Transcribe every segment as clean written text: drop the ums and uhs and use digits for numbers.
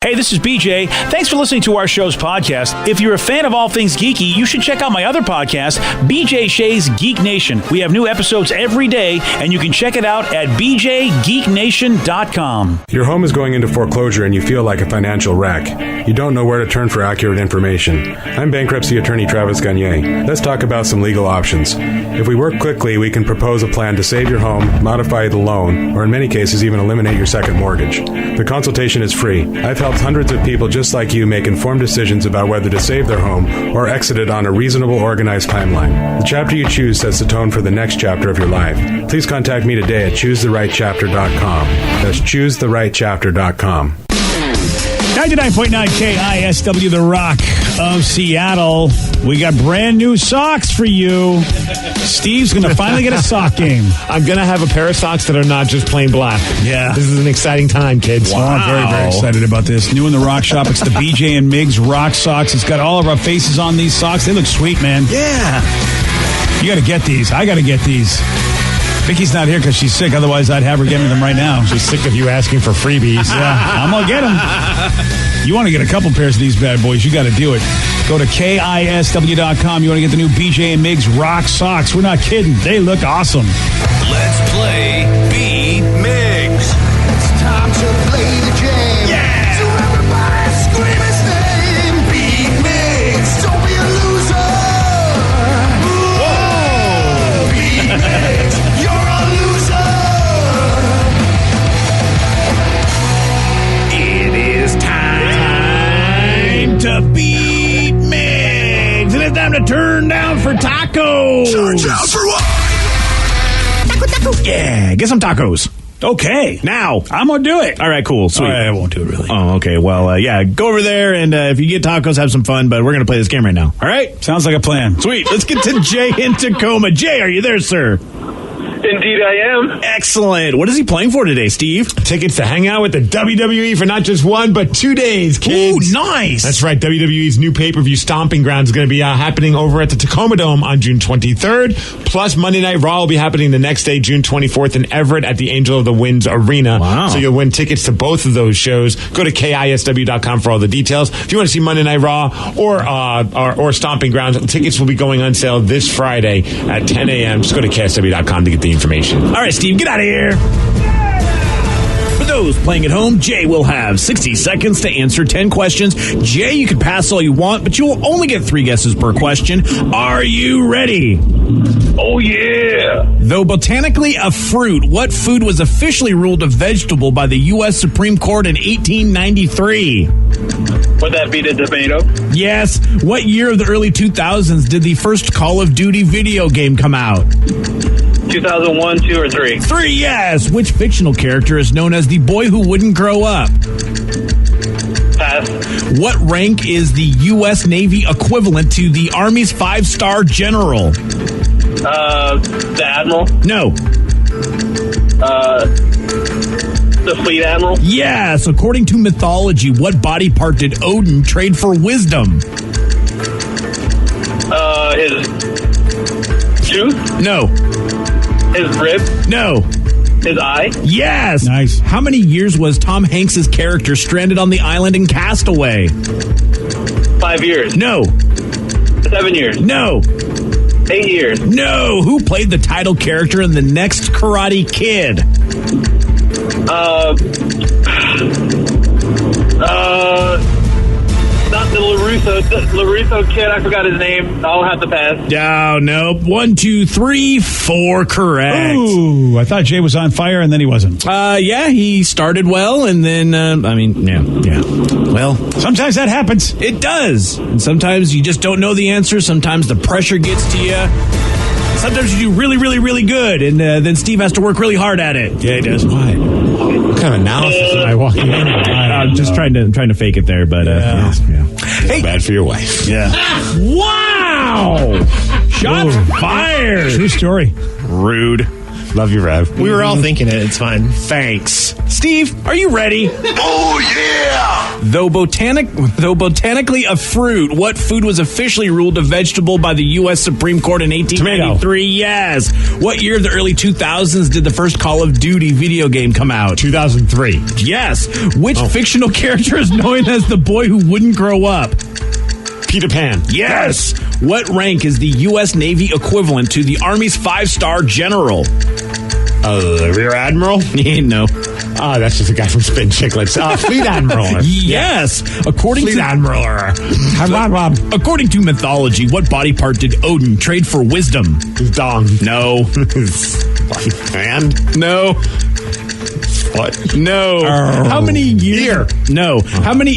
Hey, this is BJ. Thanks for listening to our show's podcast. If you're a fan of all things geeky, you should check out my other podcast, BJ Shea's Geek Nation. We have new episodes every day, and you can check it out at bjgeeknation.com. Your home is going into foreclosure and you feel like a financial wreck. You don't know where to turn for accurate information. I'm bankruptcy attorney Travis Gagne. Let's talk about some legal options. If we work quickly, we can propose a plan to save your home, modify the loan, or in many cases even eliminate your second mortgage. The consultation is free. I've helped hundreds of people just like you make informed decisions about whether to save their home or exit it on a reasonable, organized timeline. The chapter you choose sets the tone for the next chapter of your life. Please contact me today at choosetherightchapter.com. That's choosetherightchapter.com. 99.9 KISW, The Rock of Seattle. We got brand new socks for you. Steve's going to finally get a sock game. I'm going to have a pair of socks that are not just plain black. Yeah. This is an exciting time, kids. Wow. I'm very, very excited about this. New in the Rock shop. It's the BJ and Migs Rock socks. It's got all of our faces on these socks. They look sweet, man. Yeah. You got to get these. I got to get these. Vicky's not here because she's sick. Otherwise, I'd have her get me them right now. She's sick of you asking for freebies. Yeah, I'm going to get them. You want to get a couple pairs of these bad boys, you got to do it. Go to KISW.com. You want to get the new BJ and Migs Rock socks. We're not kidding. They look awesome. Let's play Beat Migs. It's time to play the game. Yeah! So everybody scream his name. Beat Migs. Don't be a loser. Whoa! Beat Migs. You're a loser. It is time to beat Migs. And it's time to turn down for tacos. Turn down for what? Yeah, get some tacos. Okay. Now, I'm going to do it. All right, cool. Sweet. All right, I won't do it, really. Oh, okay. Well, yeah, go over there, and if you get tacos, have some fun, but we're going to play this game right now. All right? Sounds like a plan. Sweet. Let's get to Jay in Tacoma. Jay, are you there, sir? Indeed I am. Excellent. What is he playing for today, Steve? Tickets to hang out with the WWE for not just 1, but 2 days, kids. Ooh, nice. That's right. WWE's new pay-per-view Stomping Grounds is going to be happening over at the Tacoma Dome on June 23rd. Plus, Monday Night Raw will be happening the next day, June 24th, in Everett at the Angel of the Winds Arena. Wow. So you'll win tickets to both of those shows. Go to KISW.com for all the details. If you want to see Monday Night Raw or Stomping Grounds, tickets will be going on sale this Friday at 10 a.m. Just go to KISW.com to get the information. All right, Steve, get out of here. For those playing at home, Jay will have 60 seconds to answer 10 questions. Jay, you can pass all you want, but you will only get 3 guesses per question. Are you ready? Oh, yeah. Though botanically a fruit, what food was officially ruled a vegetable by the U.S. Supreme Court in 1893? Would that be the tomato? Yes. What year of the early 2000s did the first Call of Duty video game come out? 2001, 2, or 3? 3, yes. Which fictional character is known as the boy who wouldn't grow up? Pass. What rank is the U.S. Navy equivalent to the Army's 5-star general? The Admiral? No. The Fleet Admiral? Yes. According to mythology, what body part did Odin trade for wisdom? His tooth? No. His rib? No. His eye? Yes. Nice. How many years was Tom Hanks' character stranded on the island in Castaway? 5 years? No. 7 years? No. 8 years? No. Who played the title character in The Next Karate Kid? Not the LaRusso kid. I forgot his name. I'll have to pass. Oh, no. 1, 2, 3, 4 correct. Ooh, I thought Jay was on fire, and then he wasn't. Yeah, he started well, and then, yeah. Well, Sometimes that happens. it does. And sometimes you just don't know the answer. Sometimes the pressure gets to you. Sometimes you do really, really, really good, and then Steve has to work really hard at it. Yeah, he does. Why? What kind of analysis am I walking in? I'm just trying to fake it there, but yeah. Hey, bad for your wife. Yeah. Wow! Shots fired. True story. Rude. Love you, Rev. We were all thinking it. It's fine. Thanks. Steve, are you ready? Oh, yeah! Though botanically a fruit, what food was officially ruled a vegetable by the U.S. Supreme Court in 1893? Yes. What year of the early 2000s did the first Call of Duty video game come out? 2003. Yes. Which fictional character is known as the boy who wouldn't grow up? Peter Pan. Yes. What rank is the U.S. Navy equivalent to the Army's 5-star general? Rear Admiral? No. Oh, that's just a guy from Spin Chicklets. Fleet Admiral. Yes. According to mythology, what body part did Odin trade for wisdom? His dong. No. His hand? No. What? No. How many years? No. How many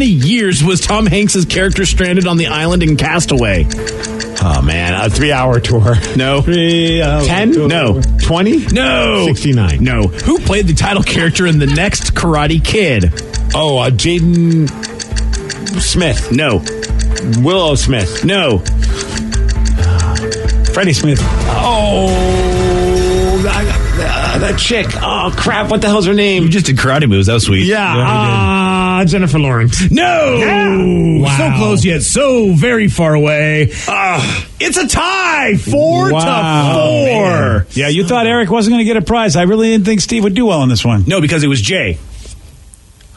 years was Tom Hanks' character stranded on the island in Castaway? Oh, man. A 3-hour tour. No. 10? No. 20? No. 69. No. Who played the title character in the next Karate Kid? Oh, Jaden Smith. No. Willow Smith. No. Freddie Smith. That chick. Oh, crap. What the hell's her name? You just did karate moves. That was sweet. Yeah. Jennifer Lawrence. No. Wow. So close yet so very far away. It's a tie. 4 to 4. Man. Yeah, you thought Eric wasn't going to get a prize. I really didn't think Steve would do well on this one. No, because it was Jay.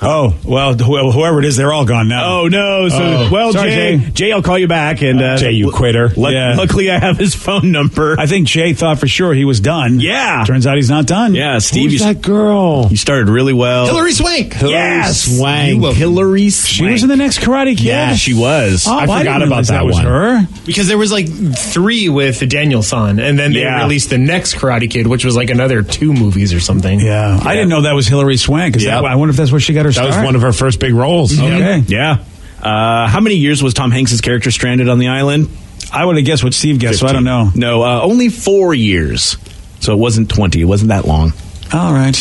Oh, well, whoever it is, they're all gone now. Oh, no. So, sorry, Jay, I'll call you back. And Jay, you quitter. Luckily, I have his phone number. I think Jay thought for sure he was done. Yeah. Turns out he's not done. Yeah, Steve. Who's that girl? You started really well. Hillary Swank. Yes. Swank. Hillary Swank. She was in the next Karate Kid? Yeah, she was. Oh, I forgot didn't about realize that was one. her. Because there was like 3 with Daniel-san, and then they released the next Karate Kid, which was like another 2 movies or something. Yeah. I didn't know that was Hillary Swank. I wonder if that's where she got her start. That was one of her first big roles. Okay. Yeah. How many years was Tom Hanks' character stranded on the island? I would have guessed what Steve guessed, so I don't know. No, only 4 years. So it wasn't 20. It wasn't that long. All right.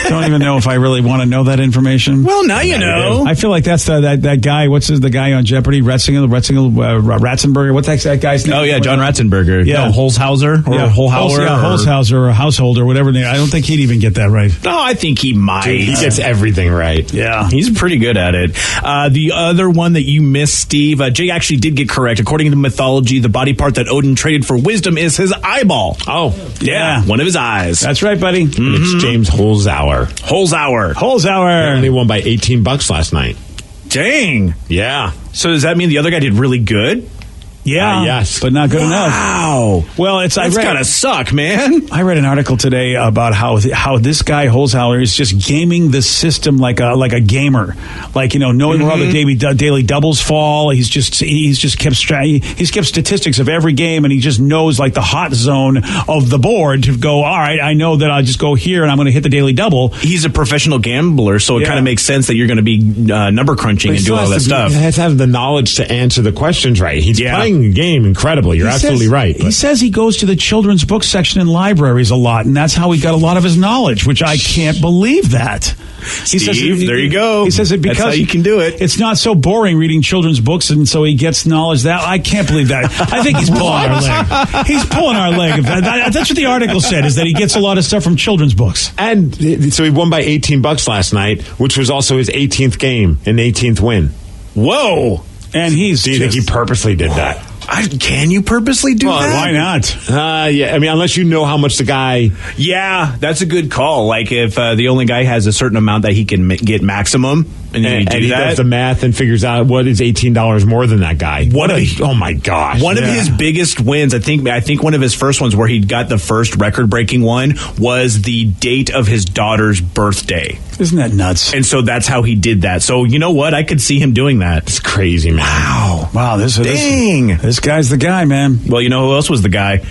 Don't even know if I really want to know that information. Well, now you know. I feel like that's that guy. The guy on Jeopardy? Ratzenberger. What's that guy's name? Oh, yeah, John Ratzenberger. Yeah. No, Holzhauser? Or Holhauer? Holzhauser or Householder, whatever. I don't think he'd even get that right. No, I think he might. Dude, he gets everything right. Yeah. He's pretty good at it. The other one that you missed, Steve, Jay actually did get correct. According to mythology, the body part that Odin traded for wisdom is his eyeball. Oh. Yeah. One of his eyes. That's right, buddy. It's James Holzhauer. Holzhauer. He only won by $18 last night. Dang. Yeah. So does that mean the other guy did really good? Yeah. Yes. But not good enough. Wow. Well, that's gotta suck, man. I read an article today about how this guy Holzhauer is just gaming the system like a gamer, knowing where all the daily doubles fall. He's kept statistics of every game, and he just knows like the hot zone of the board to go. All right, I know that I'll just go here and I'm going to hit the daily double. He's a professional gambler, so it kind of makes sense that you're going to be number crunching and do all that stuff. He has to have the knowledge to answer the questions right. He's playing the game incredibly. You're absolutely right. He says he goes to the children's book section in libraries a lot, and that's how he got a lot of his knowledge, which I can't believe that. Steve, there you go. He says it because that's how you can do it. It's not so boring reading children's books, and so he gets knowledge. That I can't believe that. I think he's pulling our leg. He's pulling our leg. That's what the article said, is that he gets a lot of stuff from children's books. And so he won by $18 last night, which was also his 18th game and 18th win. Whoa. And do you think he purposely did that? Can you purposely do that? Why not? Yeah, I mean, unless you know how much the guy... Yeah, that's a good call. Like, if the only guy has a certain amount that he can get maximum, and then you do he that... does the math and figures out what is $18 more than that guy. Oh, my gosh. One of his biggest wins, I think one of his first ones where he got the first record-breaking one was the date of his daughter's birthday. Isn't that nuts? And so that's how he did that. So, you know what? I could see him doing that. It's crazy, man. Wow. This guy's the guy, man. Well, you know who else was the guy?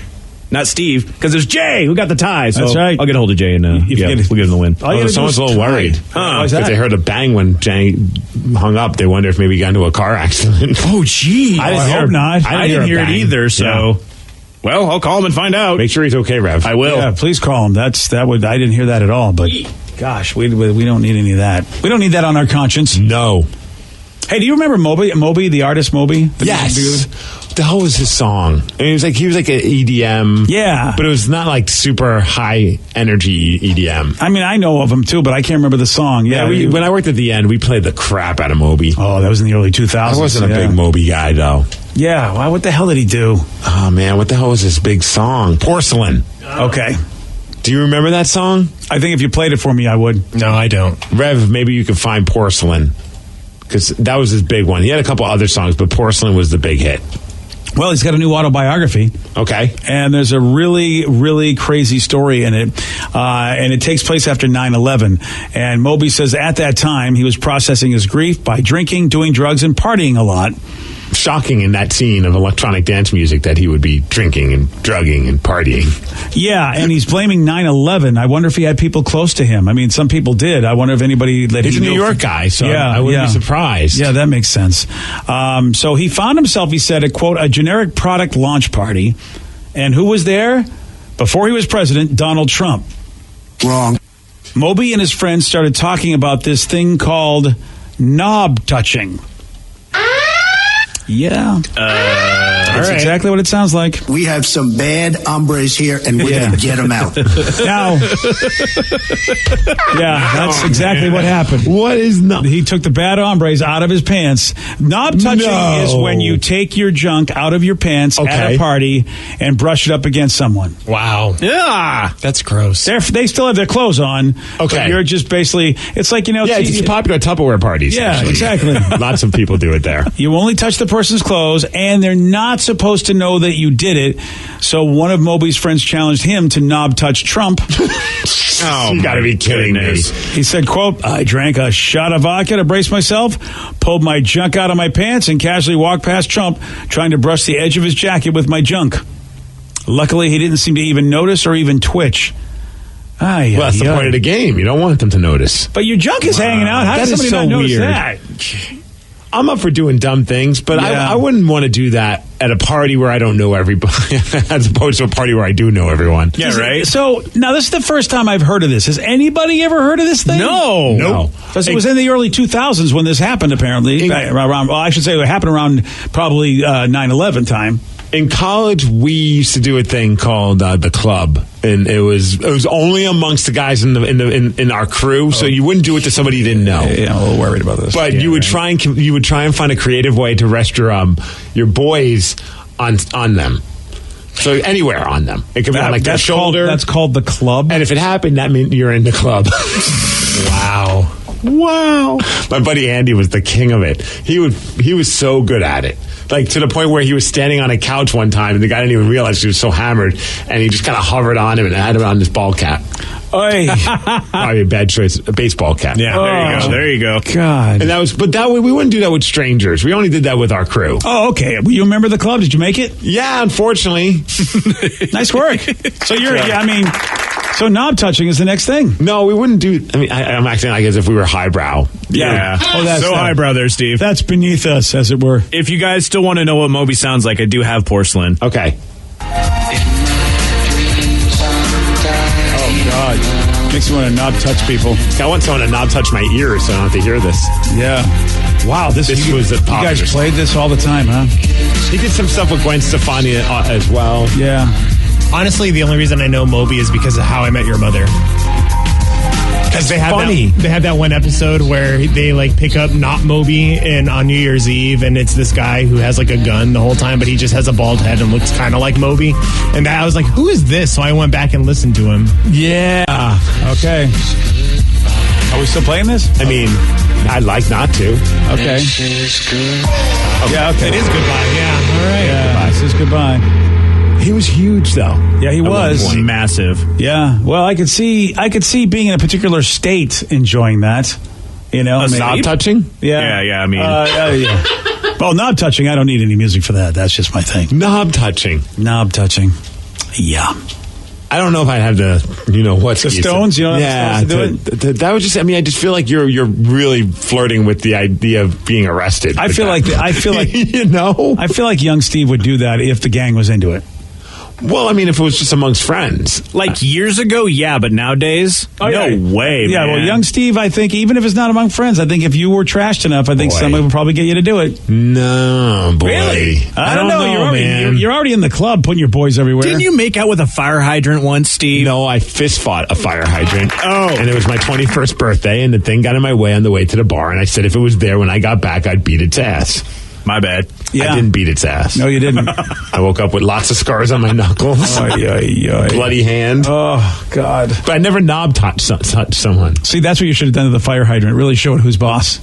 Not Steve, because there's Jay who got the tie. So that's right. I'll get a hold of Jay and we'll give him the win. Someone's a little worried. Why is Because that? they heard a bang when Jay hung up. They wonder if maybe he got into a car accident. Oh, gee. I hope not. I didn't hear it either, so... Yeah. Well, I'll call him and find out. Make sure he's okay, Rev. I will. Yeah, please call him. I didn't hear that at all, but gosh, we don't need any of that. We don't need that on our conscience. No. Hey, do you remember Moby, the artist Moby? Yes. The hell was his song? I mean, he was like an EDM. Yeah. But it was not like super high energy EDM. I mean, I know of him too, but I can't remember the song. Yeah. When I worked at the end, we played the crap out of Moby. Oh, that was in the early 2000s. I wasn't a big Moby guy, though. Yeah. Well, what the hell did he do? Oh, man. What the hell was this big song? Porcelain. Okay. Do you remember that song? I think if you played it for me, I would. No, I don't. Rev, maybe you could find Porcelain. Because that was his big one. He had a couple other songs, but Porcelain was the big hit. Well, he's got a new autobiography. Okay. And there's a really, really crazy story in it. And it takes place after 9/11. And Moby says at that time he was processing his grief by drinking, doing drugs, and partying a lot. Shocking in that scene of electronic dance music that he would be drinking and drugging and partying. Yeah, and he's blaming 9/11. I wonder if he had people close to him. I mean, some people did. I wonder if anybody that He's he a New knew. York guy, so I wouldn't be surprised. Yeah, that makes sense. So he found himself, he said, at, quote, a generic product launch party. And who was there? Before he was president, Donald Trump. Wrong. Moby and his friends started talking about this thing called knob touching. Yeah. That's exactly what it sounds like. We have some bad hombres here, and we're going to get them out. Now, yeah, that's exactly what happened. What is knob? He took the bad hombres out of his pants. Knob touching is when you take your junk out of your pants at a party and brush it up against someone. Wow. Yeah. That's gross. They still have their clothes on. Okay. But you're just basically, it's like, Yeah, it's popular at Tupperware parties. Yeah, actually. exactly. Lots of people do it there. You only touch the person's clothes, and they're not supposed to know that you did it. So one of Moby's friends challenged him to knob touch Trump. Oh, you gotta be kidding me. He said, quote, I drank a shot of vodka to brace myself, pulled my junk out of my pants, and casually walked past Trump, trying to brush the edge of his jacket with my junk. Luckily, he didn't seem to even notice or even twitch. Well, that's the point of the game. You don't want them to notice. But your junk is hanging out. How does somebody not notice that? I'm up for doing dumb things, but I wouldn't want to do that at a party where I don't know everybody, as opposed to a party where I do know everyone. Yeah, right. So now this is the first time I've heard of this. Has anybody ever heard of this thing? No. Because it was in the early 2000s when this happened, apparently. I should say it happened around probably 9/11 time. In college, we used to do a thing called the club, and it was only amongst the guys in our crew. So you wouldn't do it to somebody you didn't know. Yeah, I'm a little worried about this. But you would try and find a creative way to rest your boys on them. So anywhere on them, it could be on like their shoulder. That's called the club. And if it happened, that meant you're in the club. Wow. My buddy Andy was the king of it. He was so good at it. Like to the point where he was standing on a couch one time and the guy didn't even realize he was so hammered, and he just kind of hovered on him and had him on this ball cap. Oy. Probably a bad choice, a baseball cap. Yeah, there you go. God. And that way we wouldn't do that with strangers. We only did that with our crew. Oh, okay. You remember the club? Did you make it? Yeah, unfortunately. Nice work. So so knob touching is the next thing. No, we wouldn't do. I mean, I'm acting like as if we were highbrow. Yeah. Oh, that's so highbrow there, Steve. That's beneath us, as it were. If you guys still want to know what Moby sounds like, I do have Porcelain. Okay. Oh, God. Makes me want to knob touch people. I want someone to knob touch my ears so I don't have to hear this. Yeah. Wow, this was a you guys played this all the time, huh? He did some stuff with Gwen Stefani as well. Yeah. Honestly, the only reason I know Moby is because of How I Met Your Mother. Because they have that one episode where they like pick up not Moby on New Year's Eve, and it's this guy who has like a gun the whole time, but he just has a bald head and looks kind of like Moby. And I was like, who is this? So I went back and listened to him. Yeah. Okay. Are we still playing this? I mean, I'd like not to. Okay. Yeah, okay. It is goodbye. Yeah. All right. Yeah, this is goodbye. He was huge, though. Yeah, he was massive. Yeah. Well, I could see being in a particular state enjoying that. You know, knob touching. Yeah. I mean, yeah. Well, knob touching. I don't need any music for that. That's just my thing. Knob touching. Yeah. I don't know if I have what's the Stones. You know, yeah. That was just. I mean, I just feel like you're really flirting with the idea of being arrested. I feel like I feel like young Steve would do that if the gang was into it. Well, I mean, if it was just amongst friends. Like years ago, yeah, but nowadays, no way, Yeah, man. well, young Steve, I think, even if it's not among friends, I think if you were trashed enough, I think someone would probably get you to do it. No, boy. Really? I don't know, man. You're already in the club putting your boys everywhere. Didn't you make out with a fire hydrant once, Steve? No, I fist fought a fire hydrant. And it was my 21st birthday, and the thing got in my way on the way to the bar, and I said if it was there when I got back, I'd beat its ass. My bad. Yeah. I didn't beat its ass. No, you didn't. I woke up with lots of scars on my knuckles. Bloody hand. Oh, God. But I never knob touched someone. See, that's what you should have done to the fire hydrant. It really showed who's boss.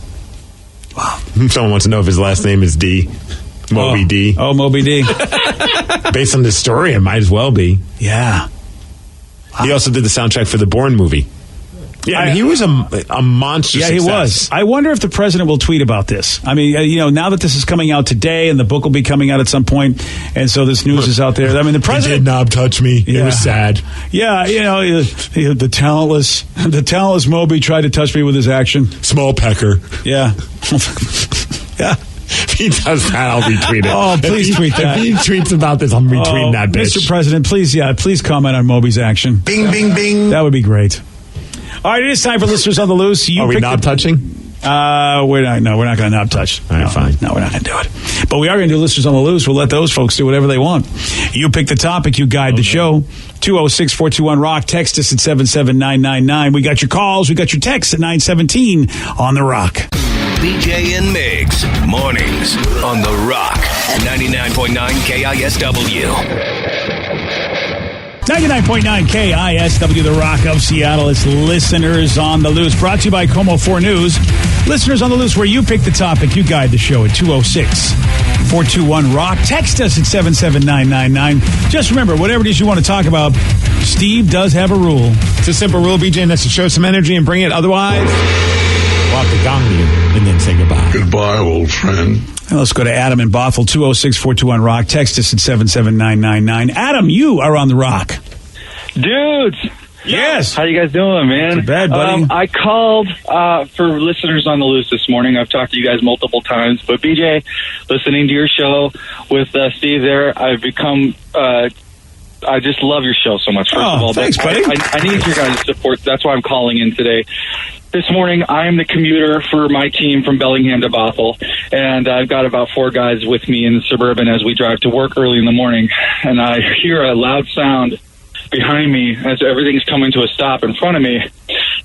Wow. Someone wants to know if his last name is D. Moby D. Oh, Moby D. Based on this story, it might as well be. Yeah. He also did the soundtrack for the Bourne movie. Yeah, I mean, he was a monster success. Yeah, he was. I wonder if the president will tweet about this. I mean, now that this is coming out today and the book will be coming out at some point, and so this news is out there. I mean, the president... He did knob touch me. It was sad. Yeah, the talentless Moby tried to touch me with his action. Small pecker. Yeah. Yeah. If he does that, I'll retweet it. Oh, please tweet that. If he tweets about this, I'm retweeting that bitch. Mr. President, please comment on Moby's action. Bing, bing, bing. That would be great. All right, it is time for Listeners on the Loose. Are we knob touching? We're not going to knob touch. All right, fine. No, we're not going to do it. But we are going to do Listeners on the Loose. We'll let those folks do whatever they want. You pick the topic. You guide the show. 206-421-ROCK. Text us at 77999. We got your calls. We got your texts at 917 on the Rock. BJ and Migs, mornings on The Rock, 99.9 KISW. 99.9 KISW, The Rock of Seattle. It's Listeners on the Loose. Brought to you by Como 4 News. Listeners on the Loose, where you pick the topic. You guide the show at 206-421-ROCK. Text us at 77999. Just remember, whatever it is you want to talk about, Steve does have a rule. It's a simple rule, BJ, and that's to show some energy and bring it. Otherwise, we'll have to gong you and then say goodbye. Goodbye, old friend. And let's go to Adam in Bothell, 206-421-ROCK. Text us at 77999. Adam, you are on the Rock. Dudes. Yes. How you guys doing, man? Not bad, buddy. I called for Listeners on the Loose this morning. I've talked to you guys multiple times. But, BJ, listening to your show with Steve there, I've become... I just love your show so much, first of all. Thanks, buddy. I need your guys' support. That's why I'm calling in today. This morning, I am the commuter for my team from Bellingham to Bothell, and I've got about 4 guys with me in the Suburban as we drive to work early in the morning, and I hear a loud sound behind me as everything's coming to a stop in front of me,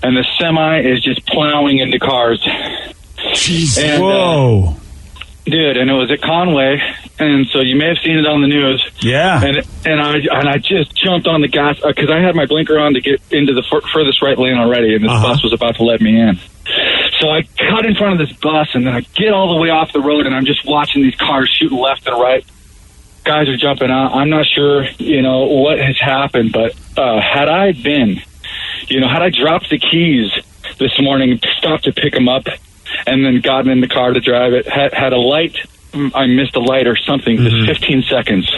and the semi is just plowing into cars. Jeez. And, whoa. Dude, and it was at Conway, and so you may have seen it on the news. Yeah. And I just jumped on the gas because I had my blinker on to get into the furthest right lane already, and this bus was about to let me in. So I cut in front of this bus, and then I get all the way off the road, and I'm just watching these cars shooting left and right. Guys are jumping out. I'm not sure, what has happened, but had I dropped the keys this morning, stopped to pick them up, and then gotten in the car to drive it, had a light, I missed a light or something, just 15 seconds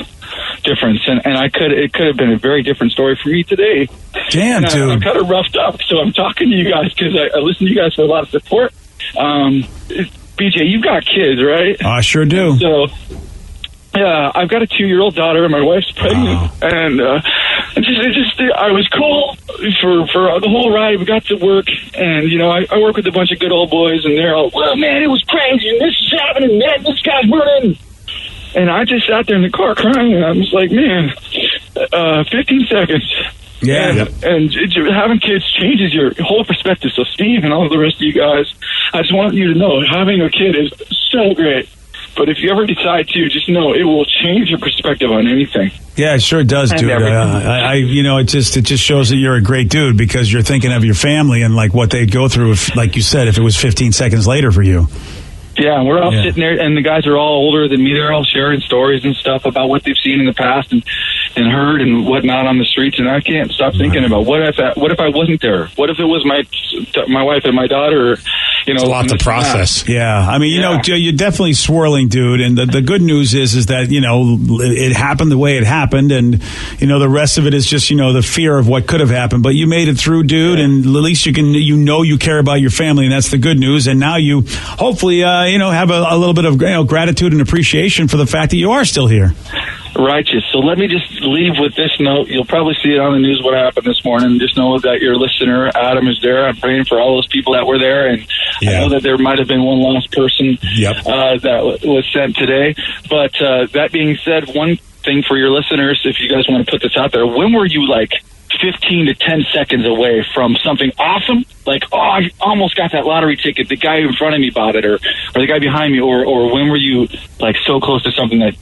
difference. And it could have been a very different story for me today. Damn, dude. I'm kind of roughed up, so I'm talking to you guys because I listen to you guys for a lot of support. BJ, you got kids, right? I sure do. So, yeah, I've got a 2-year-old daughter, and my wife's pregnant, and I was cool for the whole ride. We got to work, and I work with a bunch of good old boys, and they're all, well, man, it was crazy, and this is happening, man, this guy's burning. And I just sat there in the car crying, and I was like, man, 15 seconds. Yeah. And having kids changes your whole perspective. So, Steve and all of the rest of you guys, I just want you to know having a kid is so great. But if you ever decide to, just know it will change your perspective on anything. Yeah, it sure does, dude. It just shows that you're a great dude because you're thinking of your family and like what they'd go through if, like you said, if it was 15 seconds later for you. Yeah, and we're all sitting there, and the guys are all older than me. They're all sharing stories and stuff about what they've seen in the past and heard and whatnot on the streets. And I can't stop thinking about what if I wasn't there? What if it was my wife and my daughter? It's a lot to process. Yeah, I mean, you're definitely swirling, dude. And the good news is that it happened the way it happened, and the rest of it is just the fear of what could have happened. But you made it through, dude, and at least you can you care about your family, and that's the good news. And now you hopefully have a little bit of gratitude and appreciation for the fact that you are still here. Righteous. So let me just leave with this note. You'll probably see it on the news what happened this morning. Just know that your listener, Adam, is there. I'm praying for all those people that were there. And I know that there might have been one lost person that was sent today. But that being said, one thing for your listeners, if you guys want to put this out there, when were you like 15 to 10 seconds away from something awesome? Like, oh, I almost got that lottery ticket. The guy in front of me bought it, or the guy behind me, or when were you like so close to something that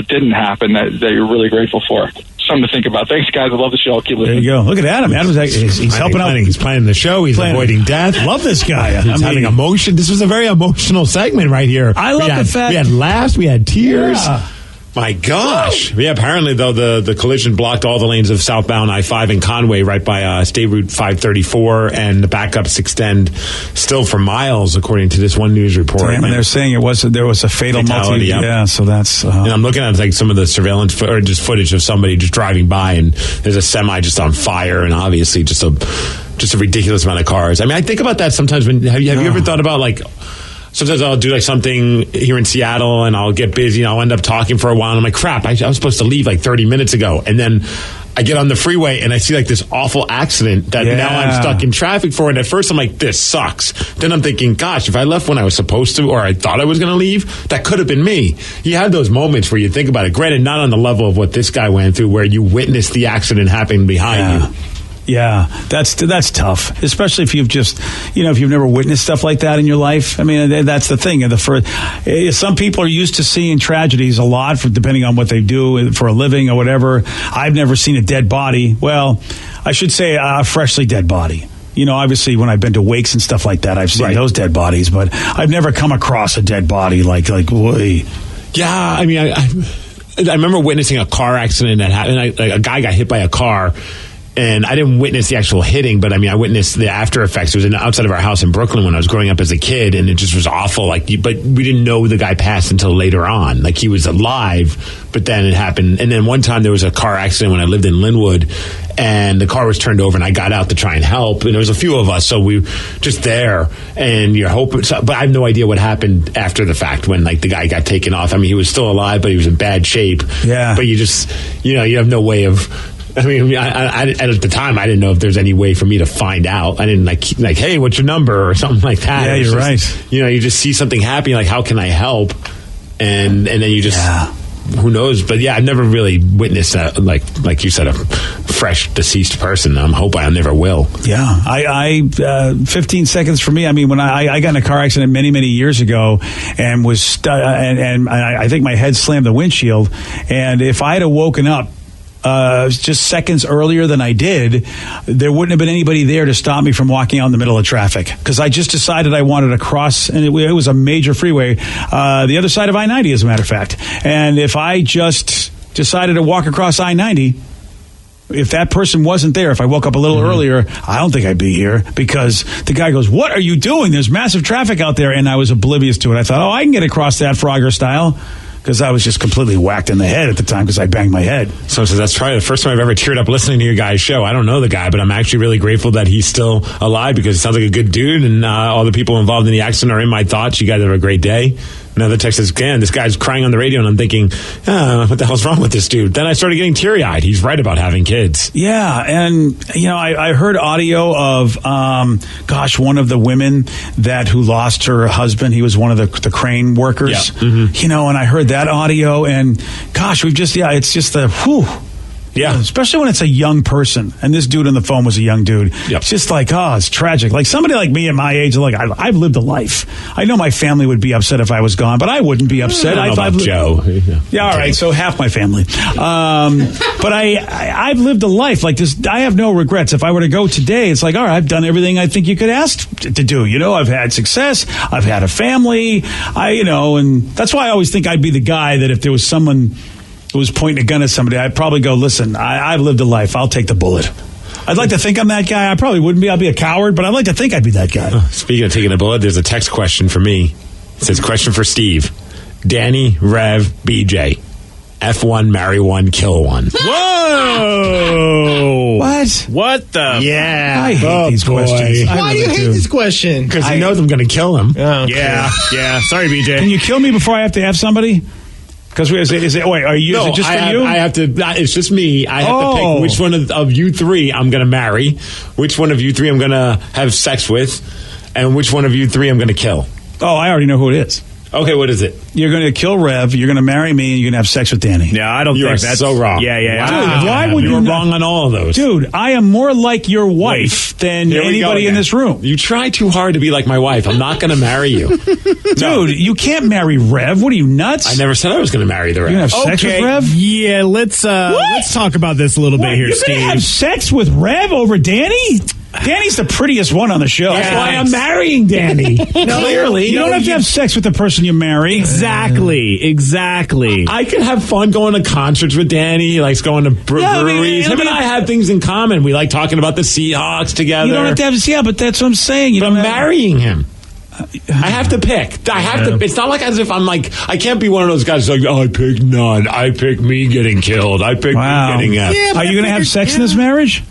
didn't happen that you're really grateful for? Something to think about. Thanks, guys. I love the show. I'll keep listening. There you go. Look at Adam. Adam's he's helping out. He's planning the show. He's avoiding death. Love this guy. He's having emotion. This was a very emotional segment right here. I love the fact we had laughs. We had tears. Yeah. My gosh. Yeah, apparently, though, the collision blocked all the lanes of southbound I-5 in Conway right by State Route 534, and the backups extend still for miles, according to this one news report. Damn, and they're saying there was a fatality. Yeah, so that's... and I'm looking at like some of the surveillance or just footage of somebody just driving by, and there's a semi just on fire, and obviously just a ridiculous amount of cars. I mean, I think about that sometimes. Have you ever thought about, like... Sometimes I'll do like something here in Seattle and I'll get busy and I'll end up talking for a while and I'm like, crap, I was supposed to leave like 30 minutes ago. And then I get on the freeway and I see like this awful accident that now I'm stuck in traffic for. And at first I'm like, this sucks. Then I'm thinking, gosh, if I left when I was supposed to or I thought I was going to leave, that could have been me. You have those moments where you think about it. Granted, not on the level of what this guy went through where you witnessed the accident happening behind you. Yeah, that's tough, especially if you've just, if you've never witnessed stuff like that in your life. I mean, that's the thing. Some people are used to seeing tragedies a lot, depending on what they do for a living or whatever. I've never seen a dead body. Well, I should say a freshly dead body. Obviously, when I've been to wakes and stuff like that, I've seen those dead bodies, but I've never come across a dead body like, boy. Yeah, I mean, I remember witnessing a car accident that happened. A guy got hit by a car. And I didn't witness the actual hitting, but I mean, I witnessed the after effects. It was outside of our house in Brooklyn when I was growing up as a kid, and it just was awful. But we didn't know the guy passed until later on. Like, he was alive, but then it happened. And then one time there was a car accident when I lived in Linwood, and the car was turned over, and I got out to try and help. And there was a few of us, so we were just there, and you're hoping. But I have no idea what happened after the fact when, like, the guy got taken off. I mean, he was still alive, but he was in bad shape. Yeah. But you just, you have no way of... I mean, I at the time, I didn't know if there's any way for me to find out. I didn't like, hey, what's your number or something like that. Yeah, you're right. You just see something happening, like, how can I help? And then you just, who knows? But yeah, I've never really witnessed like you said, a fresh deceased person. I'm hoping I never will. Yeah, 15 seconds for me. I mean, when I got in a car accident many, many years ago and was, and I think my head slammed the windshield. And if I had woken up just seconds earlier than I did, there wouldn't have been anybody there to stop me from walking out in the middle of traffic, because I just decided I wanted to cross, and it was a major freeway, the other side of I-90, as a matter of fact. And if I just decided to walk across I-90, if that person wasn't there, if I woke up a little earlier, I don't think I'd be here, because the guy goes, "What are you doing? There's massive traffic out there." And I was oblivious to it. I thought, I can get across that Frogger style. Because I was just completely whacked in the head at the time because I banged my head. So that's probably the first time I've ever teared up listening to your guy's show. I don't know the guy, but I'm actually really grateful that he's still alive, because it sounds like a good dude, and all the people involved in the accident are in my thoughts. You guys have a great day. Another text says, "Man, this guy's crying on the radio," and I'm thinking, what the hell's wrong with this dude? Then I started getting teary-eyed. He's right about having kids. Yeah, and I heard audio of, one of the women who lost her husband. He was one of the crane workers. Yeah. And I heard that audio, and gosh, it's just the whew. Yeah, especially when it's a young person. And this dude on the phone was a young dude. Yep. It's just like, it's tragic. Like, somebody like me at my age, like, I've lived a life. I know my family would be upset if I was gone, but I wouldn't be upset. I don't know about Joe. Yeah, all right, so half my family. But I've lived a life like this. I have no regrets. If I were to go today, it's like, all right, I've done everything I think you could ask to do. I've had success. I've had a family. And that's why I always think I'd be the guy that if there was someone who was pointing a gun at somebody, I'd probably go, "Listen, I've lived a life. I'll take the bullet." I'd like to think I'm that guy. I probably wouldn't be. I'd be a coward, but I'd like to think I'd be that guy. Speaking of taking a bullet, there's a text question for me. It says, question for Steve. Danny, Rev, BJ. F1, marry one, kill one. Whoa! What the? Yeah. I hate these questions. Why do you hate this question? Because he knows I'm going to kill him. Oh, okay. Yeah. Sorry, BJ. Can you kill me before I have to have somebody? Because is it? Wait, is it just for you? I have to. It's just me. I have to pick which one of you three I'm going to marry, which one of you three I'm going to have sex with, and which one of you three I'm going to kill. Oh, I already know who it is. Okay, what is it? You're going to kill Rev. You're going to marry me, and you're going to have sex with Danny. Yeah, I don't think that's so wrong. Yeah. Wow. Dude, why would you? Were wrong on all of those, dude. I am more like your wife than anybody in this room. You try too hard to be like my wife. I'm not going to marry you, dude. You can't marry Rev. What are you, nuts? I never said I was going to marry the Rev. You going to have sex with Rev? Yeah, let's talk about this a little bit here, You're Steve. You're going to have sex with Rev over Danny? Danny's the prettiest one on the show. That's why I'm marrying Danny. Clearly. You don't have to have sex with the person you marry. Exactly. I can have fun going to concerts with Danny. He likes going to breweries. Him and I have things in common. We like talking about the Seahawks together. You don't have to have but that's what I'm saying. I'm marrying him. I have to pick. I have to. It's not like as if I'm like, I can't be one of those guys like, I pick none. I pick me getting killed. I pick me getting F. Yeah, are you going to have sex in this marriage?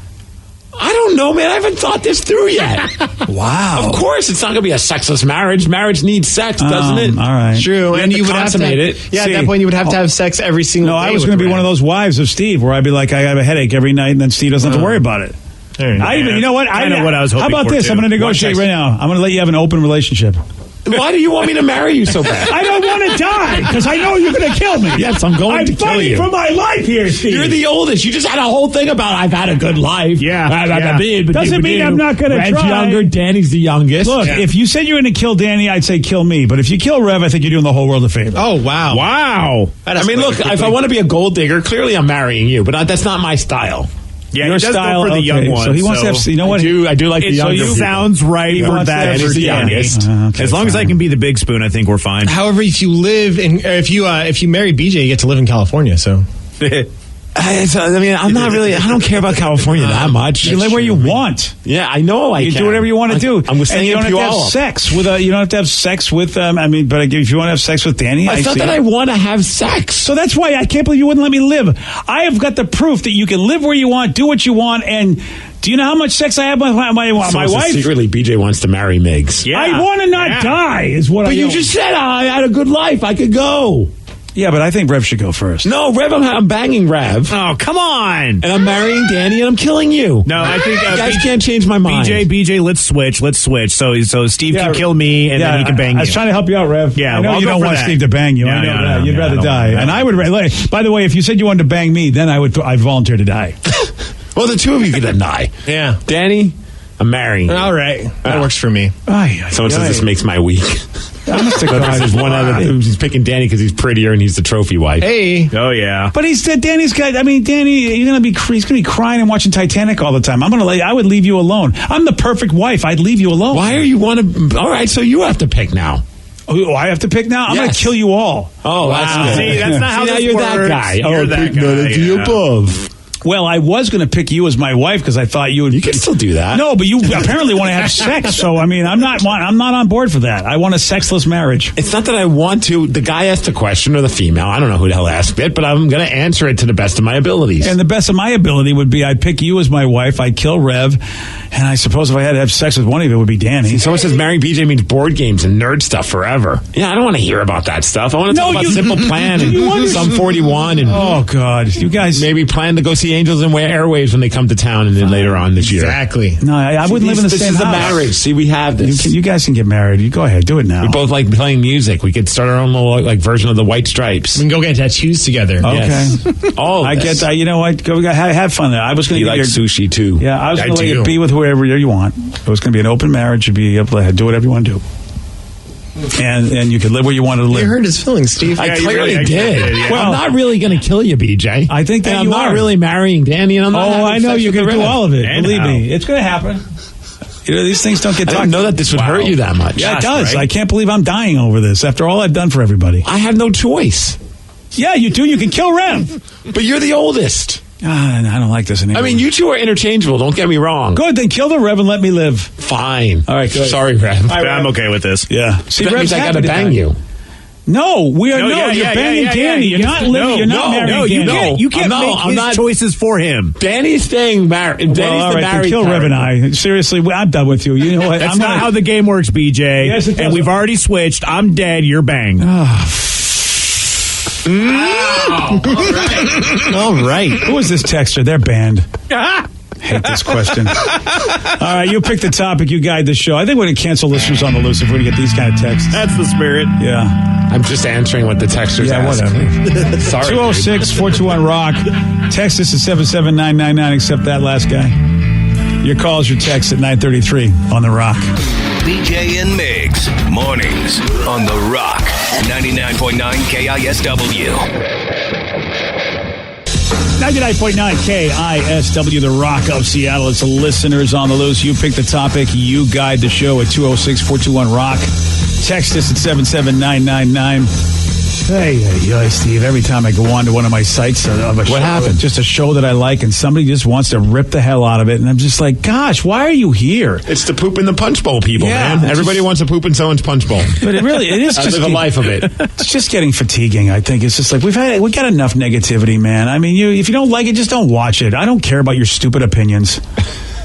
I don't know, man. I haven't thought this through yet. Wow. Of course, it's not going to be a sexless marriage. Marriage needs sex, doesn't it? All right. True, and you would have to consummate it. Yeah, at that point, you would have to have sex every single day. No, I was going to be one of those wives of Steve where I'd be like, I have a headache every night, and then Steve doesn't have to worry about it. You know what? I know what I was hoping How about for, this? too. I'm going to negotiate right now. I'm going to let you have an open relationship. Why do you want me to marry you so bad? I don't want to die because I know you're going to kill me. Yes, I'm going to kill you. I'm fighting for my life here, Steve. You're the oldest. You just had a whole thing about I've had a good life. Doesn't mean I'm not going to Red's try. younger. Danny's the youngest. Look, if you said you were going to kill Danny, I'd say kill me. But if you kill Rev, I think you're doing the whole world a favor. Oh, wow. Wow. I mean, look, if I want to be a gold digger, clearly I'm marrying you. But that's not my style. Yeah, your he does style go for the young one. So he wants to have. You know what? I do like the younger. So sounds right for wants that. to have For the Danny. youngest. Okay, as long as I can be the big spoon, I think we're fine. However, if you live in, if you marry BJ, you get to live in California. So, I mean, I'm not really. I don't care about California that much. You live where you want. Yeah, I know. You do whatever you want to do. I'm saying you don't have to have sex with. You don't have to have sex with. I mean, but if you want to have sex with Danny, it's not that I want to have sex. So that's why I can't believe you wouldn't let me live. I have got the proof that you can live where you want, do what you want, and do you know how much sex I have with my wife? Secretly, BJ wants to marry Migs. Yeah. I want to not die. Is what. But you just said I had a good life. I could go. Yeah, but I think Rev should go first. No, Rev, I'm banging Rev. Oh, come on. And I'm marrying Danny and I'm killing you. No, I think... you guys can't change my mind. BJ, let's switch. So Steve can kill me and then he can bang you. I was trying to help you out, Rev. Yeah, I know you don't want Steve to bang you. I know that. You'd rather die. And I would... By the way, if you said you wanted to bang me, then I'd volunteer to die. Well, the two of you could die. Yeah. Danny, I'm marrying you. All right. That works for me. Someone says this makes my week. There's one other who's picking Danny because he's prettier and he's the trophy wife. Hey. Oh, yeah. But Danny's guy. I mean, Danny, he's gonna be crying and watching Titanic all the time. I would leave you alone. I'm the perfect wife. I'd leave you alone. Why are you all right, so you have to pick now. Oh, I have to pick now? I'm going to kill you all. Oh, that's good. See, that's not how now this you're works. that guy. You're that pick guy. none of the above. Well, I was going to pick you as my wife because I thought you would. You can still do that. No, but you apparently want to have sex. So I mean, I'm not on board for that. I want a sexless marriage. It's not that I want to. The guy asked the question or the female. I don't know who the hell asked it, but I'm going to answer it to the best of my abilities. And the best of my ability would be I'd pick you as my wife. I'd kill Rev, and I suppose if I had to have sex with one of you, it would be Danny. Someone says marrying BJ means board games and nerd stuff forever. Yeah, I don't want to hear about that stuff. I want to talk about Simple Plan and Sum 41 and oh god, you guys maybe plan to go see Angels and Airwaves when they come to town and then later on this year. Exactly. No, I wouldn't live in the same house. This is a marriage. See, we have this. You guys can get married. You go ahead, do it now. We both like playing music. We could start our own little version of the White Stripes. We can go get tattoos together. Okay. Yes. All I get that. You know what? Go have fun there. I was going to like sushi too. Yeah, I was going to let you be with whoever you want. It was going to be an open marriage. You'd be able to do whatever you want to do. And you could live where you wanted to live. You hurt his feelings, Steve. I clearly did. Yeah. Well, I'm not really going to kill you, BJ. I think that I'm not really marrying Danny. And I'm not I know you're going to do all of it. And Believe how. me, it's going to happen. You know, these things don't get I talked. didn't know that this would hurt you that much. Yeah, it does. Right? I can't believe I'm dying over this after all I've done for everybody. I have no choice. Yeah, you do. You can kill Rev. But you're the oldest. I don't like this anymore. I mean, you two are interchangeable. Don't get me wrong. Good, then kill the Rev and let me live. Fine. All right, good. Sorry, Rev. I'm okay with this. Yeah. See, That Rev's means I got happy to bang die. you. No, we are you're banging Danny. You're not living. You're not marrying Danny. You can't make his choices for him. Danny's staying married. Danny's Well, all the right, then married kill Rev and I. Seriously, I'm done with you. You know what? That's not how the game works, BJ. Yes, it does. And we've already switched. I'm dead. You're banged. All right. Who is this texter? They're banned. Hate this question. All right, you pick the topic. You guide the show. I think we're going to cancel listeners on the loose if we're going to get these kind of texts. That's the spirit. Yeah. I'm just answering what the texters ask. Whatever. Sorry. 206-421-ROCK. Text us at 77999, except that last guy. Your calls, your texts at 933 on The Rock. BJ and Migs, mornings on The Rock, 99.9 KISW. 99.9 KISW, The Rock of Seattle. It's listeners on the loose. You pick the topic. You guide the show at 206-421-ROCK. Text us at 77999. Hey, Steve, every time I go on to one of my sites of a show, happened? Just a show that I like, and somebody just wants to rip the hell out of it, and I'm just like, gosh, why are you here? It's the poop in the punch bowl, people, Yeah, man. Everybody wants to poop in someone's punch bowl. But it is I just live a life of it. It's just getting fatiguing. I think it's just like we got enough negativity, man. I mean, if you don't like it, just don't watch it. I don't care about your stupid opinions.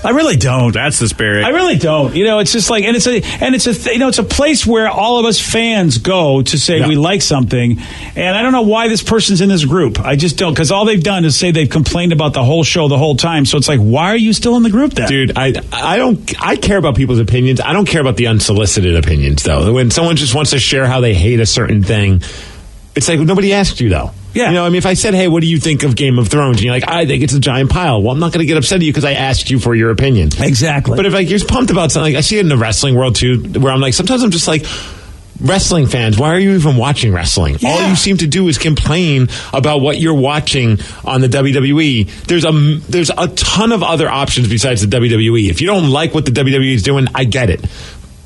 I really don't. That's the spirit. I really don't. It's just like, it's a place where all of us fans go to say we like something, and I don't know why this person's in this group. I just don't, because all they've done is say they've complained about the whole show the whole time. So it's like, why are you still in the group then? Dude, I care about people's opinions. I don't care about the unsolicited opinions, though. When someone just wants to share how they hate a certain thing, it's like, nobody asked you, though. Yeah. If I said, hey, what do you think of Game of Thrones? And you're like, I think it's a giant pile. Well, I'm not going to get upset at you because I asked you for your opinion. Exactly. But if you're pumped about something, I see it in the wrestling world, too, where I'm like, sometimes I'm just like, wrestling fans, why are you even watching wrestling? Yeah. All you seem to do is complain about what you're watching on the WWE. There's a ton of other options besides the WWE. If you don't like what the WWE is doing, I get it.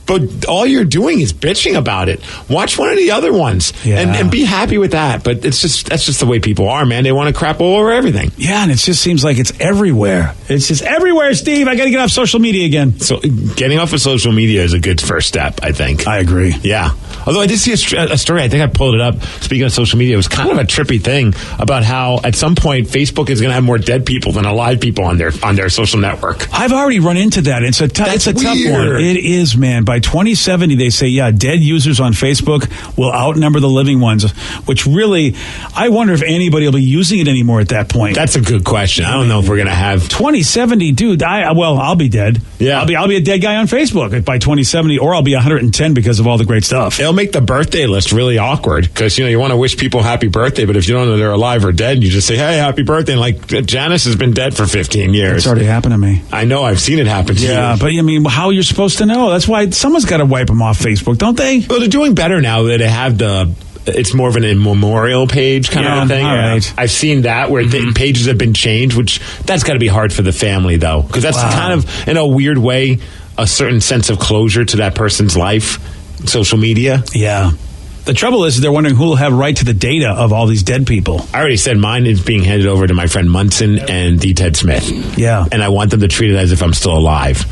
But all you're doing is bitching about it. Watch one of the other ones and be happy with that. But that's just the way people are, man. They want to crap all over everything. Yeah, and it just seems like it's everywhere. It's just everywhere, Steve. I got to get off social media again. So getting off of social media is a good first step, I think. I agree. Yeah. Although I did see a story, I think I pulled it up. Speaking of social media, it was kind of a trippy thing about how at some point Facebook is going to have more dead people than alive people on their social network. I've already run into that. It's a tough one. It is, man. By 2070, they say, dead users on Facebook will outnumber the living ones, which really, I wonder if anybody will be using it anymore at that point. That's a good question. I don't know if we're going to have 2070, dude. I'll be dead. Yeah, I'll be a dead guy on Facebook by 2070, or I'll be 110 because of all the great stuff. It'll make the birthday list really awkward because you want to wish people happy birthday, but if you don't know they're alive or dead, you just say, hey, happy birthday. And like Janice has been dead for 15 years. It's already happened to me. I know. I've seen it happen to you. Yeah, but I mean, how you're supposed to know? That's why someone's got to wipe them off Facebook, don't they? Well, they're doing better now that they have it's more of an memorial page kind of a thing. All right. I've seen that where the pages have been changed, which that's got to be hard for the family, though, because that's kind of, in a weird way, a certain sense of closure to that person's life, social media. Yeah. The trouble is they're wondering who will have right to the data of all these dead people. I already said mine is being handed over to my friend Munson and D. Ted Smith. Yeah. And I want them to treat it as if I'm still alive,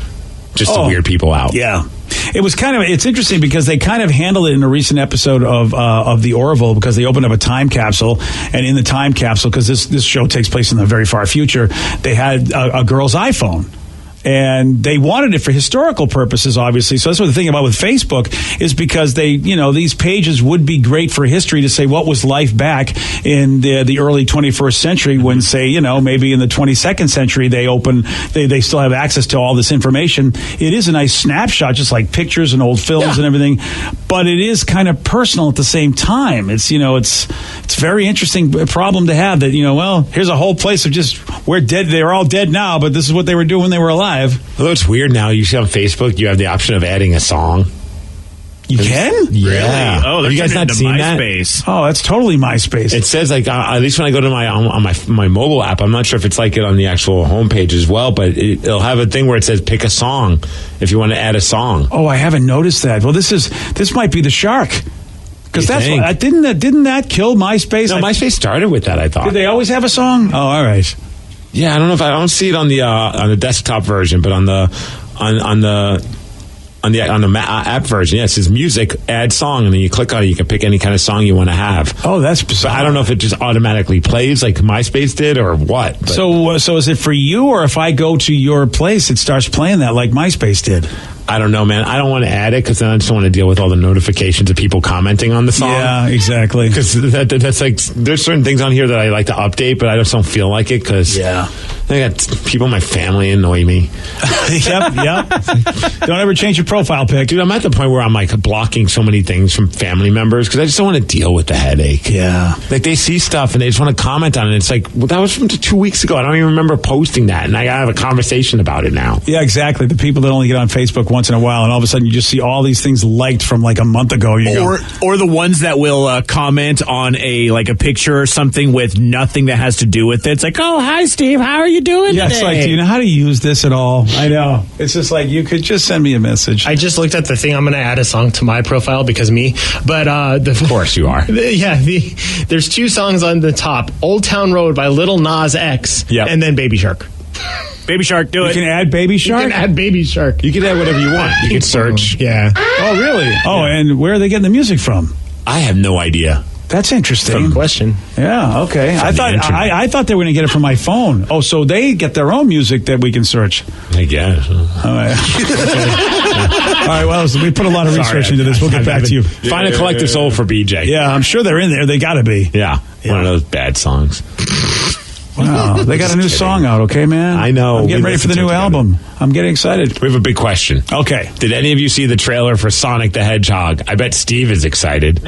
just to weird people out. Yeah. It's interesting because they kind of handled it in a recent episode of the Orville, because they opened up a time capsule, and in the time capsule, because this show takes place in the very far future, they had a girl's iPhone. And they wanted it for historical purposes, obviously. So that's what the thing about with Facebook is, because they, these pages would be great for history to say what was life back in the early 21st century when, say, maybe in the 22nd century they still have access to all this information. It is a nice snapshot, just like pictures and old films and everything, but it is kind of personal at the same time. It's it's very interesting problem to have that, here's a whole place of just, we're dead, they're all dead now, but this is what they were doing when they were alive. Although it's weird now, you see on Facebook, you have the option of adding a song. You can? Yeah. Really? Oh, have you guys not seen MySpace. that? Oh, that's totally MySpace. It says, at least when I go to my mobile app, I'm not sure if it's like it on the actual homepage as well, but it'll have a thing where it says pick a song if you want to add a song. Oh, I haven't noticed that. Well, this might be the shark. Because that's what, didn't that kill MySpace? No, MySpace started with that, I thought. Did they always have a song? Oh, all right. Yeah, I don't know if I don't see it on the desktop version, but on the app version, yes, it's music, add song, and then you click on it. You can pick any kind of song you want to have. Oh, that's bizarre. But I don't know if it just automatically plays like MySpace did or what. But. So is it for you, or if I go to your place, it starts playing that like MySpace did? I don't know, man. I don't want to add it because then I just don't want to deal with all the notifications of people commenting on the song. Yeah, exactly. Because that's like, there's certain things on here that I like to update, but I just don't feel like it because I got people in my family annoy me. Yep. Don't ever change your profile pic. Dude, I'm at the point where I'm like blocking so many things from family members because I just don't want to deal with the headache. Yeah. Like they see stuff and they just want to comment on it. It's like, well, that was from 2 weeks ago. I don't even remember posting that. And I got to have a conversation about it now. Yeah, exactly. The people that only get on Facebook once in a while, and all of a sudden you just see all these things liked from like a month ago. Or the ones that will comment on a picture or something with nothing that has to do with it. It's like, oh, hi, Steve. How are you doing today? It's like, do you know how to use this at all? I know. It's just like, you could just send me a message. I just looked at the thing. I'm going to add a song to my profile because me. But of course you are. There's 2 songs on the top: Old Town Road by Lil Nas X, and then Baby Shark. Baby Shark, do it. You can add Baby Shark? You can add Baby Shark. You can add whatever you want. You can search. Yeah. Oh, really? Oh, and where are they getting the music from? I have no idea. That's interesting. Good question. Yeah, okay. I thought they were going to get it from my phone. Oh, so they get their own music that we can search. I guess. All right. All right, well, we put a lot of research into this. We'll get back to you. Find a collective soul for BJ. Yeah, I'm sure they're in there. They got to be. Yeah, one of those bad songs. Wow, they got a new song out, okay, man? I know. I'm getting ready for the new album. I'm getting excited. We have a big question. Okay. Did any of you see the trailer for Sonic the Hedgehog? I bet Steve is excited.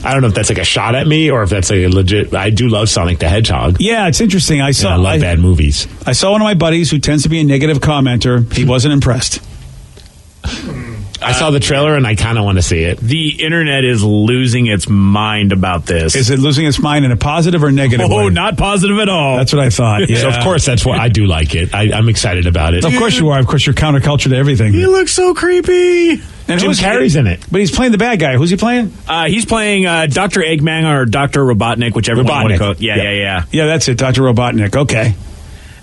I don't know if that's like a shot at me or if that's like a legit. I do love Sonic the Hedgehog. Yeah, it's interesting. I love bad movies. I saw one of my buddies who tends to be a negative commenter. He wasn't impressed. I saw the trailer and I kind of want to see it. The internet is losing its mind about this. Is it losing its mind in a positive or negative way? Oh, not positive at all. That's what I thought. Yeah. So, of course, that's why I do like it. I'm excited about it. Of course you are. Of course, you're counterculture to everything. He looks so creepy. And Jim Carrey's in it. But he's playing the bad guy. Who's he playing? He's playing Dr. Eggman or Dr. Robotnik, whichever one you want to call it. Yeah. Yeah, that's it. Dr. Robotnik. Okay.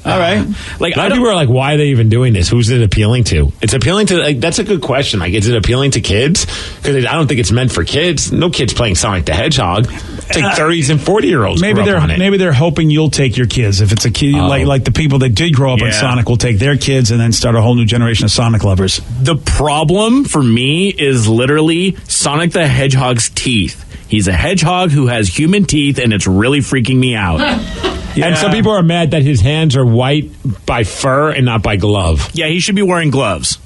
All right. Like, a lot of people are like, why are they even doing this? Who's it appealing to? It's appealing to, like, that's a good question. Like, is it appealing to kids? Because I don't think it's meant for kids. No kids playing Sonic the Hedgehog. It's like 30s and 40-years. Maybe they're hoping you'll take your kids. If it's a kid, like the people that did grow up on Sonic will take their kids and then start a whole new generation of Sonic lovers. The problem for me is literally Sonic the Hedgehog's teeth. He's a hedgehog who has human teeth, and it's really freaking me out. Yeah. And some people are mad that his hands are white by fur and not by glove. Yeah, he should be wearing gloves.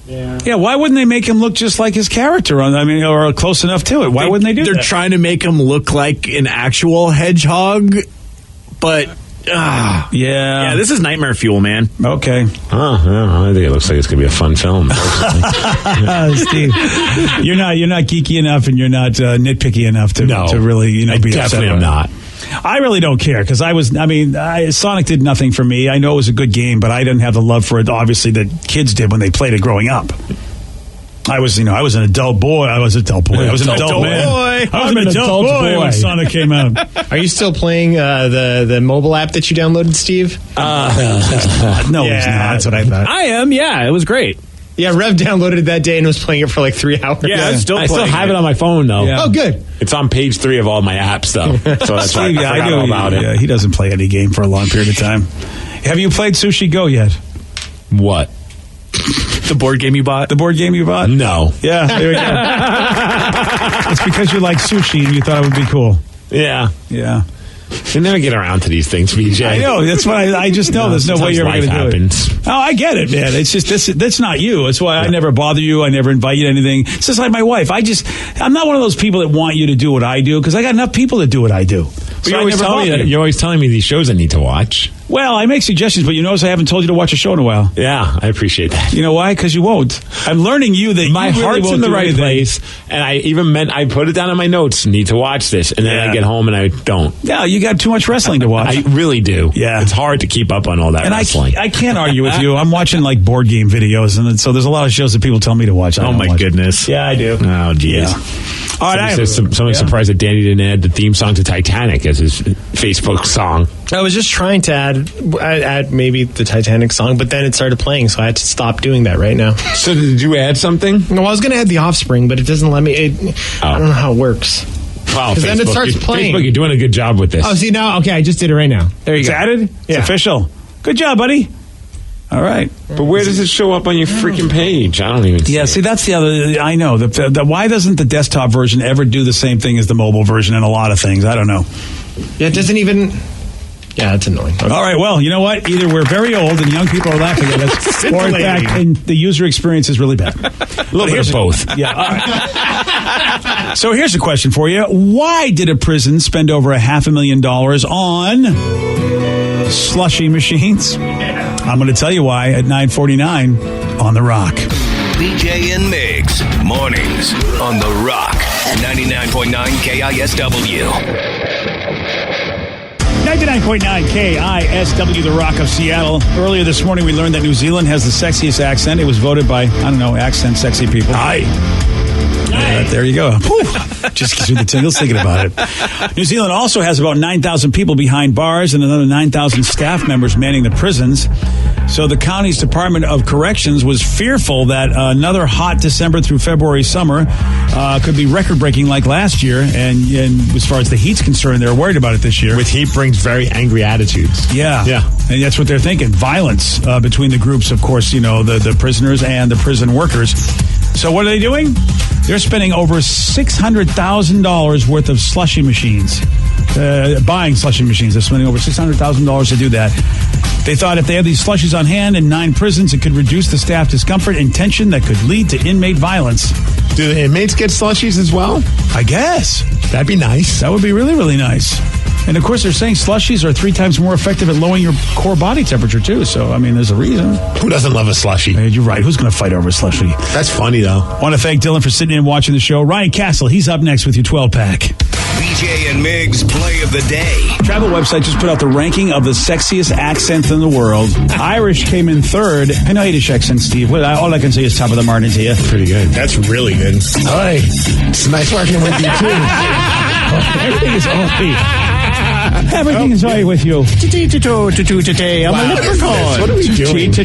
Yeah, why wouldn't they make him look just like his character? Or close enough to it? Why wouldn't they do that? They're trying to make him look like an actual hedgehog, but... Yeah, this is nightmare fuel, man. Okay. I think it looks like it's going to be a fun film. Steve, you're not geeky enough and you're not nitpicky enough to really be upset. Definitely am not. I really don't care because Sonic did nothing for me. I know it was a good game, but I didn't have the love for it, obviously, that kids did when they played it growing up. I was an adult boy. I was an adult man. I was an adult boy when Sonic came out. Are you still playing the mobile app that you downloaded, Steve? No, he's not. That's what I thought. I am. Yeah, it was great. Yeah, Rev downloaded it that day and was playing it for like 3 hours. Yeah, I still have it on my phone though. Yeah. Oh, good. It's on page 3 of all my apps though. So that's why I forgot all about it. Yeah, he doesn't play any game for a long period of time. Have you played Sushi Go yet? What? The board game you bought? The board game you bought? No. Yeah, there we go. It's because you like sushi and you thought it would be cool. Yeah. Yeah. You never get around to these things, BJ. I know. That's what I just know. There's no way you're ever going to do it. Oh, I get it, man. It's just that's not you. That's why I never bother you. I never invite you to anything. It's just like my wife. I'm not one of those people that want you to do what I do because I got enough people that do what I do. So you're always telling me these shows I need to watch. Well, I make suggestions, but you notice I haven't told you to watch a show in a while. Yeah, I appreciate that. You know why? Because you won't. I'm learning that my heart's in the right place, and I put it down in my notes. Need to watch this, and then I get home and I don't. Yeah, you got too much wrestling to watch. I really do. Yeah, it's hard to keep up on all that wrestling. I can't argue with you. I'm watching like board game videos, and so there's a lot of shows that people tell me to watch. Oh my goodness! Yeah, I do. Oh geez. Yeah. All right, somebody's surprised that Danny didn't add the theme song to Titanic as his Facebook song. I was just trying to add maybe the Titanic song, but then it started playing, so I had to stop doing that right now. So did you add something? No, I was going to add The Offspring, but it doesn't let me. I don't know how it works. Wow, because then it starts playing. Facebook, you're doing a good job with this. Oh, see now? Okay, I just did it right now. There you go. It's added? Yeah. It's official. Good job, buddy. All right. But where does it show up on your freaking page? I don't even see. Yeah, see, that's the other. I know. Why doesn't the desktop version ever do the same thing as the mobile version in a lot of things? I don't know. Yeah, it doesn't even. Yeah, it's annoying. Okay. All right, well, you know what? Either we're very old and young people are laughing at us, or in fact, the user experience is really bad. A little bit of both. Yeah. All right. So here's a question for you. Why did a prison spend over $500,000 on slushy machines? I'm going to tell you why at 9:49 on The Rock. BJ and Migs, mornings on The Rock, 99.9 KISW. 99.9 KISW, The Rock of Seattle. Earlier this morning, we learned that New Zealand has the sexiest accent. It was voted by, accent sexy people. There you go. Just gives me the tingles thinking about it. New Zealand also has about 9,000 people behind bars and another 9,000 staff members manning the prisons. So the county's Department of Corrections was fearful that another hot December through February summer could be record-breaking like last year. And as far as the heat's concerned, they're worried about it this year. With heat brings very angry attitudes. Yeah. And that's what they're thinking. Violence between the groups, of course, the prisoners and the prison workers. So what are they doing? They're spending over $600,000 worth of slushy machines. Buying slushy machines. They're spending over $600,000 to do that. They thought if they had these slushies on hand in 9 prisons, it could reduce the staff discomfort and tension that could lead to inmate violence. Do the inmates get slushies as well? I guess. That'd be nice. That would be really, really nice. And, of course, they're saying slushies are 3 times more effective at lowering your core body temperature, too. So, there's a reason. Who doesn't love a slushie? You're right. Who's going to fight over a slushie? That's funny, though. I want to thank Dylan for sitting in and watching the show. Ryan Castle, he's up next with your 12-pack. BJ and Migs play of the day. Travel website just put out the ranking of the sexiest accents in the world. Irish came in 3rd. I know Irish accent, Steve. Well, all I can say is top of the morning to you. Pretty good. That's really good. Hi. It's nice working with you, too. Everything is okay. Everything is all right with you. Today. I'm a leprechaun. What are we doing? My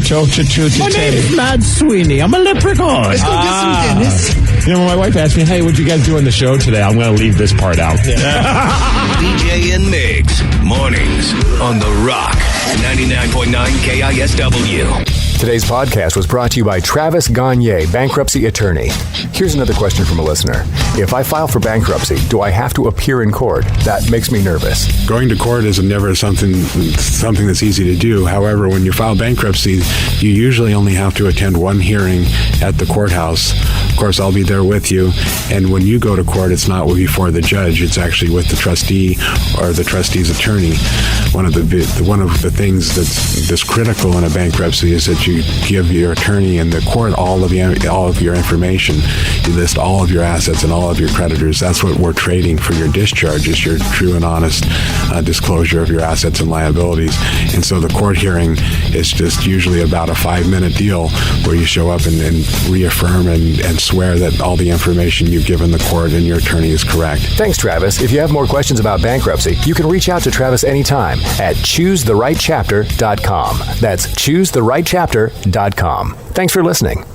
name is Mad Sweeney. I'm a leprechaun. Let's go get some Dennis. When my wife asked me, hey, what'd you guys do on the show today? I'm going to leave this part out. BJ and Migs, mornings on The Rock, 99.9 KISW. Today's podcast was brought to you by Travis Gagne, bankruptcy attorney. Here's another question from a listener. If I file for bankruptcy, do I have to appear in court? That makes me nervous. Going to court is never something that's easy to do. However, when you file bankruptcy, you usually only have to attend one hearing at the courthouse. Of course, I'll be there with you. And when you go to court, it's not before the judge. It's actually with the trustee or the trustee's attorney. One of the things that's critical in a bankruptcy is that you give your attorney and the court all of your information. You list all of your assets and all of your creditors. That's what we're trading for your discharge, is your true and honest disclosure of your assets and liabilities. And so the court hearing is just usually about a 5-minute deal where you show up and reaffirm and swear that all the information you've given the court and your attorney is correct. Thanks, Travis. If you have more questions about bankruptcy, you can reach out to Travis anytime at choosetherightchapter.com. That's choosetherightchapter.com. Thanks for listening.